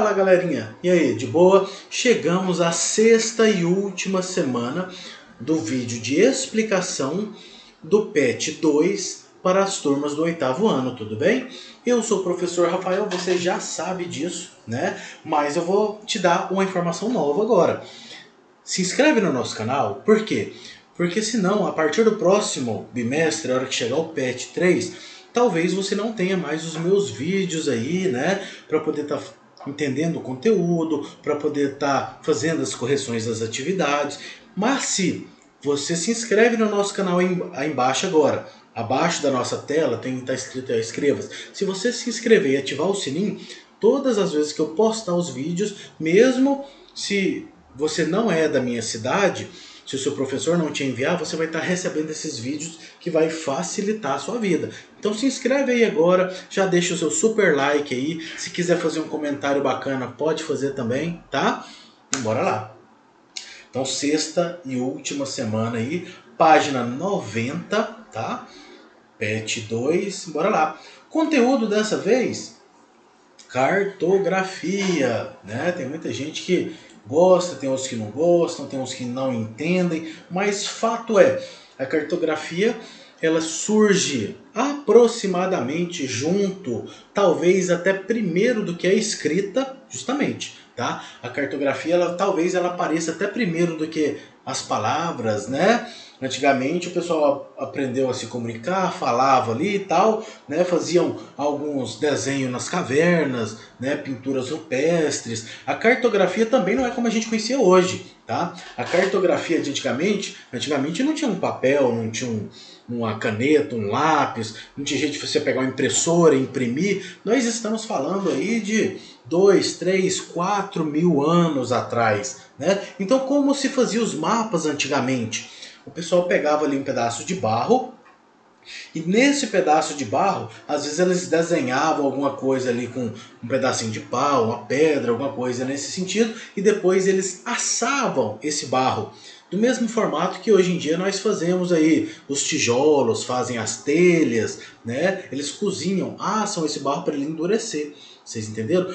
Fala galerinha, e aí, de boa? Chegamos à sexta e última semana do vídeo de explicação do PET 2 para as turmas do oitavo ano, tudo bem? Eu sou o professor Rafael, você já sabe disso, né? Mas eu vou te dar uma informação nova agora. Se inscreve no nosso canal, por quê? Porque senão, a partir do próximo bimestre, a hora que chegar o PET 3, talvez você não tenha mais os meus vídeos aí, né? Para poder estar entendendo o conteúdo, para poder estar fazendo as correções das atividades. Mas se você se inscreve no nosso canal aí embaixo agora, abaixo da nossa tela tem está escrito aí, inscreva-se. Se você se inscrever e ativar o sininho, todas as vezes que eu postar os vídeos, mesmo se você não é da minha cidade, se o seu professor não te enviar, você vai estar recebendo esses vídeos que vai facilitar a sua vida. Então se inscreve aí agora, já deixa o seu super like aí. Se quiser fazer um comentário bacana, pode fazer também, tá? E bora lá. Então sexta e última semana aí, página 90, tá? PET 2, bora lá. Conteúdo dessa vez, cartografia, né? Tem muita gente que gosta, tem outros que não gostam, tem uns que não entendem, mas fato é, a cartografia ela surge aproximadamente junto, talvez até primeiro do que a escrita, justamente, tá? A cartografia talvez ela apareça até primeiro do que as palavras, né? Antigamente o pessoal aprendeu a se comunicar, falava ali e tal, né? Faziam alguns desenhos nas cavernas, né? Pinturas rupestres. A cartografia também não é como a gente conhecia hoje, tá? A cartografia de antigamente não tinha um papel, não tinha uma caneta, um lápis, não tinha jeito de você pegar uma impressora e imprimir. Nós estamos falando aí de 2, 3, 4 mil anos atrás, né? Então como se fazia os mapas antigamente? O pessoal pegava ali um pedaço de barro e nesse pedaço de barro, às vezes eles desenhavam alguma coisa ali com um pedacinho de pau, uma pedra, alguma coisa nesse sentido, e depois eles assavam esse barro. Do mesmo formato que hoje em dia nós fazemos aí, os tijolos, fazem as telhas, né? Eles cozinham, assam esse barro para ele endurecer. Vocês entenderam?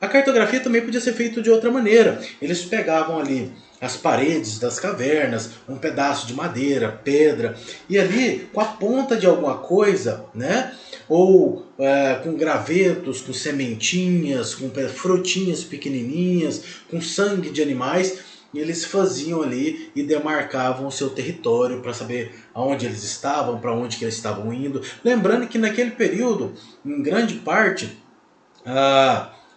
A cartografia também podia ser feita de outra maneira. Eles pegavam ali as paredes das cavernas, um pedaço de madeira, pedra, e ali com a ponta de alguma coisa, né? Ou com gravetos, com sementinhas, com frutinhas pequenininhas, com sangue de animais, e eles faziam ali e demarcavam o seu território para saber aonde eles estavam, para onde que eles estavam indo. Lembrando que naquele período, em grande parte,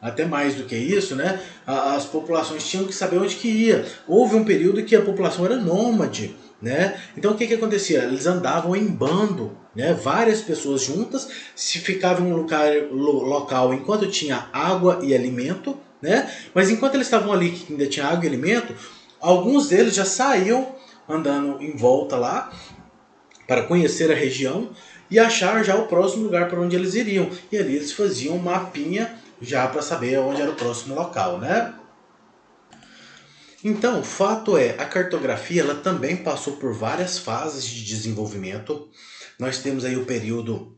até mais do que isso, né? As populações tinham que saber onde que ia. Houve um período que a população era nômade, né? Então o que acontecia? Eles andavam em bando, né? Várias pessoas juntas, se ficavam em um local enquanto tinha água e alimento, né? Mas enquanto eles estavam ali, que ainda tinha água e alimento, alguns deles já saíam andando em volta lá para conhecer a região e achar já o próximo lugar para onde eles iriam. E ali eles faziam um mapinha já para saber onde era o próximo local, né? Então, o fato é, a cartografia ela também passou por várias fases de desenvolvimento. Nós temos aí o período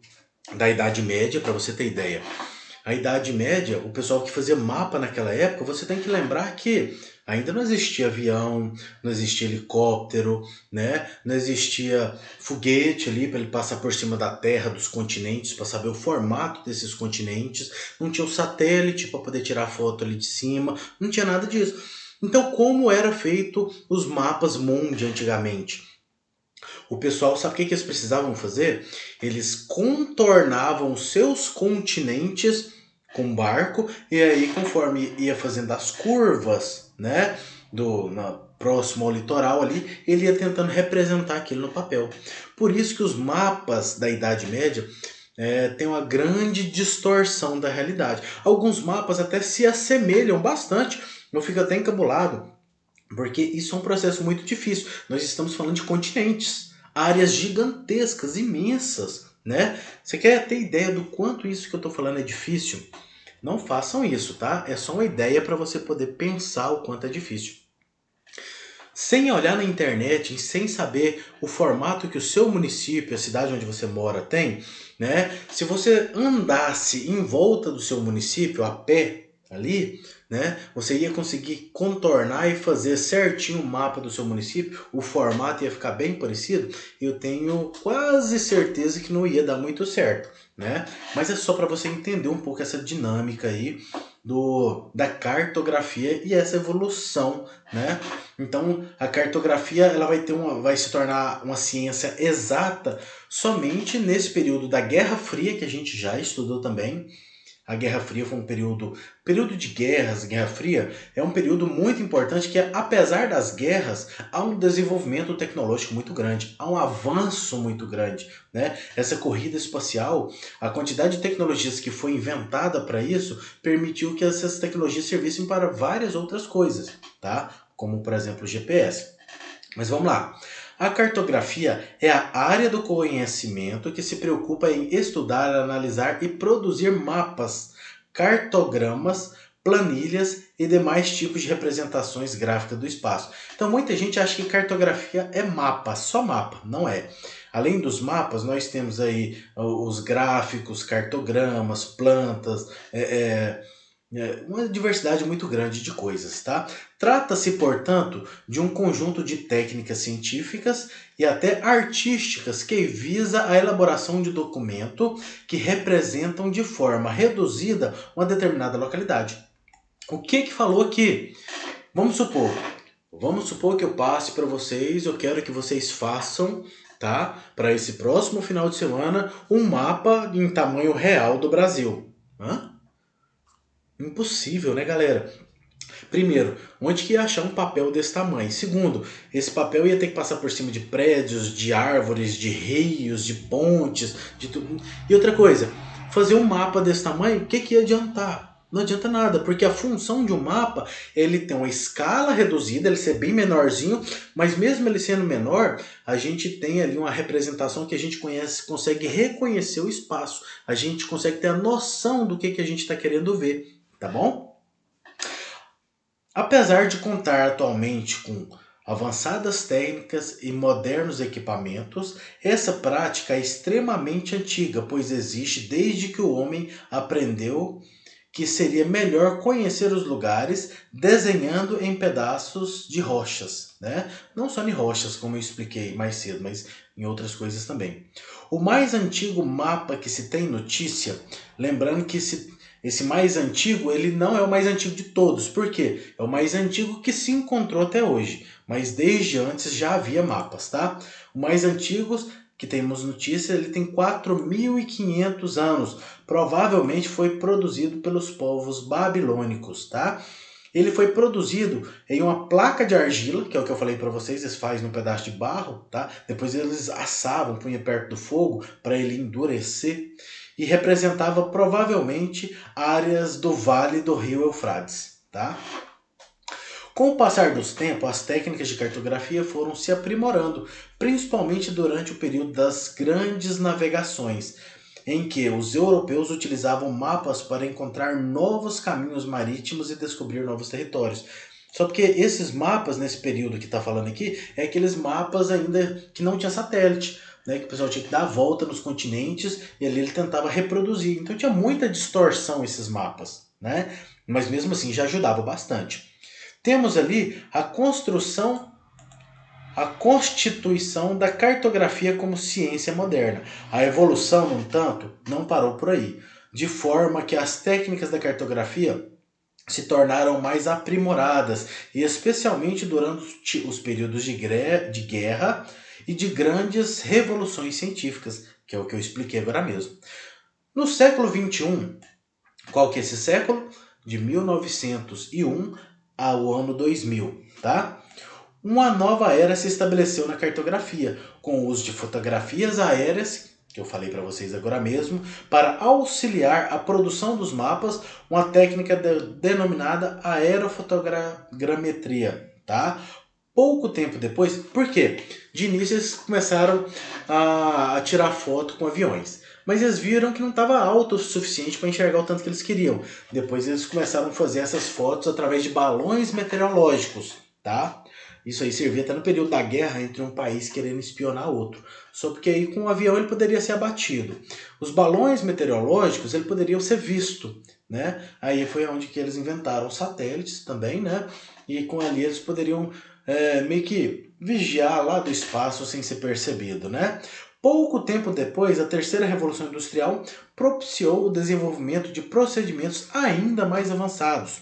da Idade Média, para você ter ideia. A Idade Média, o pessoal que fazia mapa naquela época, você tem que lembrar que ainda não existia avião, não existia helicóptero, né? Não existia foguete ali para ele passar por cima da Terra, dos continentes, para saber o formato desses continentes. Não tinha o satélite para poder tirar foto ali de cima, não tinha nada disso. Então, como era feito os mapas mundi antigamente? O pessoal, sabe o que eles precisavam fazer? Eles contornavam seus continentes com barco, e aí conforme ia fazendo as curvas, né, próximo ao litoral ali, ele ia tentando representar aquilo no papel. Por isso que os mapas da Idade Média têm uma grande distorção da realidade. Alguns mapas até se assemelham bastante, eu fico até encabulado, porque isso é um processo muito difícil. Nós estamos falando de continentes, áreas gigantescas, imensas, né? Você quer ter ideia do quanto isso que eu estou falando é difícil? Não façam isso, tá? É só uma ideia para você poder pensar o quanto é difícil. Sem olhar na internet, sem saber o formato que o seu município, a cidade onde você mora tem, né? Se você andasse em volta do seu município a pé, ali, né, você ia conseguir contornar e fazer certinho o mapa do seu município, o formato ia ficar bem parecido, eu tenho quase certeza que não ia dar muito certo, né? Mas é só para você entender um pouco essa dinâmica aí da cartografia e essa evolução, né? Então, a cartografia ela vai se tornar uma ciência exata somente nesse período da Guerra Fria, que a gente já estudou também. A Guerra Fria foi um período de guerras. Guerra Fria é um período muito importante que, apesar das guerras, há um desenvolvimento tecnológico muito grande, há um avanço muito grande, né? Essa corrida espacial, a quantidade de tecnologias que foi inventada para isso, permitiu que essas tecnologias servissem para várias outras coisas, tá? Como, por exemplo, o GPS. Mas vamos lá. A cartografia é a área do conhecimento que se preocupa em estudar, analisar e produzir mapas, cartogramas, planilhas e demais tipos de representações gráficas do espaço. Então muita gente acha que cartografia é mapa, só mapa, não é. Além dos mapas, nós temos aí os gráficos, cartogramas, plantas, uma diversidade muito grande de coisas, tá? Trata-se, portanto, de um conjunto de técnicas científicas e até artísticas que visa a elaboração de documento que representam de forma reduzida uma determinada localidade. O que falou aqui? Vamos supor que eu passe para vocês, eu quero que vocês façam, tá? Para esse próximo final de semana, um mapa em tamanho real do Brasil. Hã? Impossível, né, galera? Primeiro, onde que ia achar um papel desse tamanho? Segundo, esse papel ia ter que passar por cima de prédios, de árvores, de rios, de pontes, de tudo. E outra coisa, fazer um mapa desse tamanho, o que ia adiantar? Não adianta nada, porque a função de um mapa, ele tem uma escala reduzida, ele ser bem menorzinho, mas mesmo ele sendo menor, a gente tem ali uma representação que a gente consegue reconhecer o espaço, a gente consegue ter a noção do que a gente está querendo ver, tá bom? Apesar de contar atualmente com avançadas técnicas e modernos equipamentos, essa prática é extremamente antiga, pois existe desde que o homem aprendeu que seria melhor conhecer os lugares desenhando em pedaços de rochas, né? Não só em rochas, como eu expliquei mais cedo, mas em outras coisas também. O mais antigo mapa que se tem notícia, lembrando que esse mais antigo, ele não é o mais antigo de todos. Por quê? É o mais antigo que se encontrou até hoje. Mas desde antes já havia mapas, tá? O mais antigo que temos notícia, ele tem 4.500 anos. Provavelmente foi produzido pelos povos babilônicos, tá? Ele foi produzido em uma placa de argila, que é o que eu falei para vocês, eles fazem num pedaço de barro, tá? Depois eles assavam, punha perto do fogo para ele endurecer e representava provavelmente áreas do vale do rio Eufrates, tá? Com o passar dos tempos, as técnicas de cartografia foram se aprimorando, principalmente durante o período das grandes navegações, em que os europeus utilizavam mapas para encontrar novos caminhos marítimos e descobrir novos territórios. Só porque esses mapas, nesse período que está falando aqui, é aqueles mapas ainda que não tinha satélite, né, que o pessoal tinha que dar a volta nos continentes e ali ele tentava reproduzir. Então tinha muita distorção esses mapas, né? Mas mesmo assim já ajudava bastante. Temos ali a constituição da cartografia como ciência moderna. A evolução, no entanto, não parou por aí, de forma que as técnicas da cartografia se tornaram mais aprimoradas, e especialmente durante os períodos de guerra e de grandes revoluções científicas, que é o que eu expliquei agora mesmo. No século XXI, qual que é esse século? De 1901 ao ano 2000, tá? Uma nova era se estabeleceu na cartografia, com o uso de fotografias aéreas, que eu falei para vocês agora mesmo, para auxiliar a produção dos mapas, uma técnica denominada aerofotogrametria, tá? Pouco tempo depois, por quê? De início eles começaram a tirar foto com aviões, mas eles viram que não estava alto o suficiente para enxergar o tanto que eles queriam. Depois eles começaram a fazer essas fotos através de balões meteorológicos, tá? Isso aí servia até no período da guerra entre um país querendo espionar outro. Só porque aí com o avião ele poderia ser abatido. Os balões meteorológicos ele poderiam ser visto, né? Aí foi onde que eles inventaram os satélites também, né? E com ali eles poderiam meio que vigiar lá do espaço sem ser percebido, né? Pouco tempo depois, a terceira revolução industrial propiciou o desenvolvimento de procedimentos ainda mais avançados.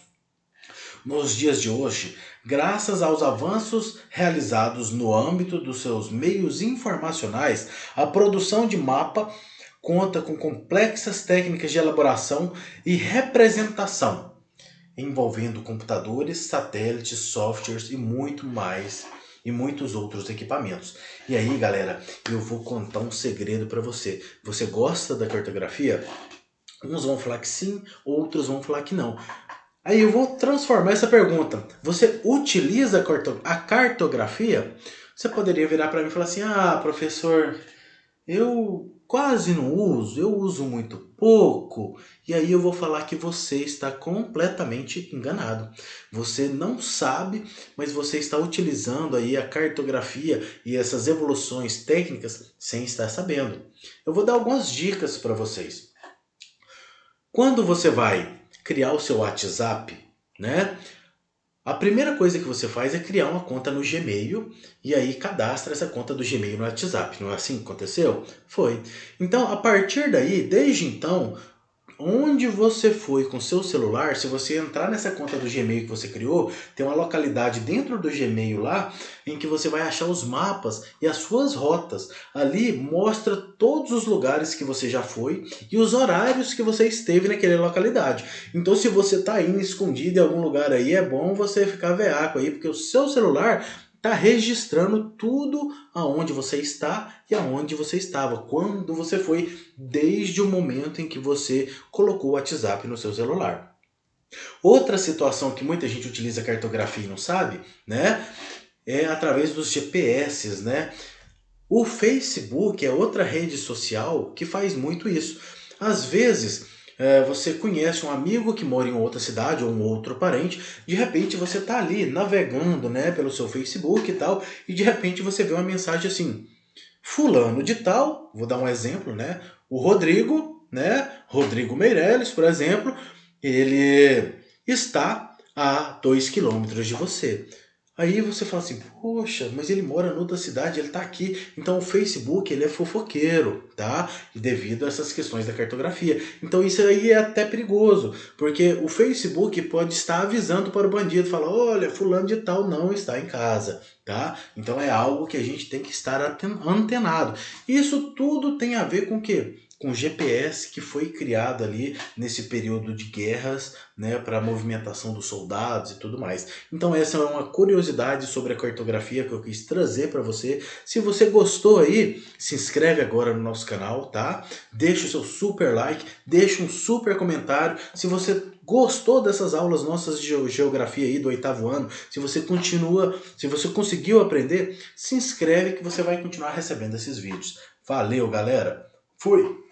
Nos dias de hoje, graças aos avanços realizados no âmbito dos seus meios informacionais, a produção de mapa conta com complexas técnicas de elaboração e representação, envolvendo computadores, satélites, softwares e muito mais e muitos outros equipamentos. E aí, galera, eu vou contar um segredo para você. Você gosta da cartografia? Uns vão falar que sim, outros vão falar que não. Aí eu vou transformar essa pergunta. Você utiliza a cartografia? Você poderia virar para mim e falar assim: ah, professor, eu quase não uso, eu uso muito pouco. E aí eu vou falar que você está completamente enganado. Você não sabe, mas você está utilizando aí a cartografia e essas evoluções técnicas sem estar sabendo. Eu vou dar algumas dicas para vocês. Quando você vai criar o seu WhatsApp, né? A primeira coisa que você faz é criar uma conta no Gmail e aí cadastra essa conta do Gmail no WhatsApp. Não é assim que aconteceu? Foi. Então, a partir daí, desde então, onde você foi com seu celular, se você entrar nessa conta do Gmail que você criou, tem uma localidade dentro do Gmail lá em que você vai achar os mapas e as suas rotas. Ali mostra todos os lugares que você já foi e os horários que você esteve naquela localidade. Então, se você está indo escondido em algum lugar aí, é bom você ficar veaco aí, porque o seu celular está registrando tudo aonde você está e aonde você estava, quando você foi, desde o momento em que você colocou o WhatsApp no seu celular. Outra situação que muita gente utiliza cartografia e não sabe, né, é através dos GPS, né? O Facebook é outra rede social que faz muito isso. Às vezes, você conhece um amigo que mora em outra cidade ou um outro parente, de repente você está ali navegando, né, pelo seu Facebook e tal, e de repente você vê uma mensagem assim: fulano de tal, vou dar um exemplo, né? O Rodrigo, né? Rodrigo Meirelles, por exemplo, ele está a 2 km de você. Aí você fala assim: poxa, mas ele mora em outra cidade, ele está aqui. Então o Facebook ele é fofoqueiro, tá? E devido a essas questões da cartografia. Então isso aí é até perigoso, porque o Facebook pode estar avisando para o bandido, falar: olha, fulano de tal não está em casa, tá? Então é algo que a gente tem que estar antenado. Isso tudo tem a ver com o quê? Com o GPS que foi criado ali nesse período de guerras, né, para a movimentação dos soldados e tudo mais. Então essa é uma curiosidade sobre a cartografia que eu quis trazer para você. Se você gostou aí, se inscreve agora no nosso canal, tá? Deixa o seu super like, deixa um super comentário. Se você gostou dessas aulas nossas de geografia aí do 8º ano, se você conseguiu aprender, se inscreve que você vai continuar recebendo esses vídeos. Valeu, galera! Fui!